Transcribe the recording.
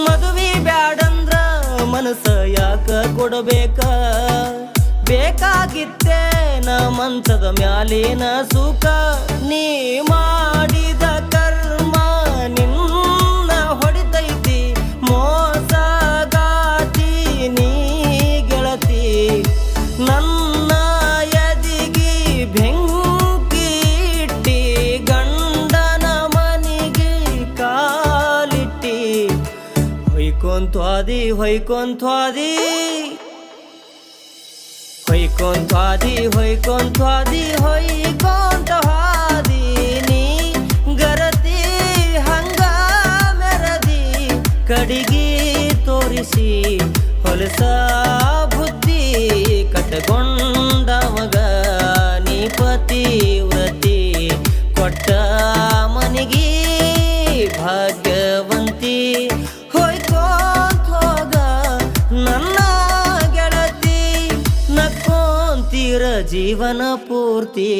ಮದುವೆ ಬ್ಯಾಡಂದ್ರ ಮನಸ್ಸ ಯಾಕ ಕೊಡಬೇಕ ಬೇಕಾಗಿತ್ತೇ ನ ಮಂಚದ ಮ್ಯಾಲಿನ ಸುಖ ನೀ ಮಾಡಿದ ಕರ್ಮ ನಿನ್ನ ಹೊಡಿತೈತಿ ಮೋಸಗಾತಿ ನೀ ಗೆಳತಿ ನನ್ನ ಎದಿಗಿ ಬೆಂಕಿ ಇಟ್ಟಿ ಗಂಡನ ಮನಿಗೆ ಕಾಲಿಟ್ಟಿ ಹೊಯ್ಕೊಂತ್ವಾದಿ ಹೊಯ್ಕೊಂತ್ವಾದಿ ಹೊಯ್ಕೊಂತ್ವಾದಿ ಹೊಯ್ಕೊಂತ್ವಾದಿ ಹೊಯ್ಕೊಂತ್ವಾದಿ ನೀ ಗರತಿ ಹಂಗ ಮೆರದಿ ಕಡಿಗಿ ತೋರಿಸಿ ಹೊಲಸ ಬುದ್ಧಿ ಕಟ್ಟಗೊಂಡವಗ ನೀ ಪತಿವ್ರತಿ ಕೊಟ್ಟ ಮನಿಗಿ ಭಾಗ್ಯವಂತಿ ಹೊಯ್ಕೊಂತ ಹೋಗ ನನ್ನ ಗೆಳತಿ ನಕ್ಕೊಂತೀರ ಜೀವನ ಪೂರ್ತಿ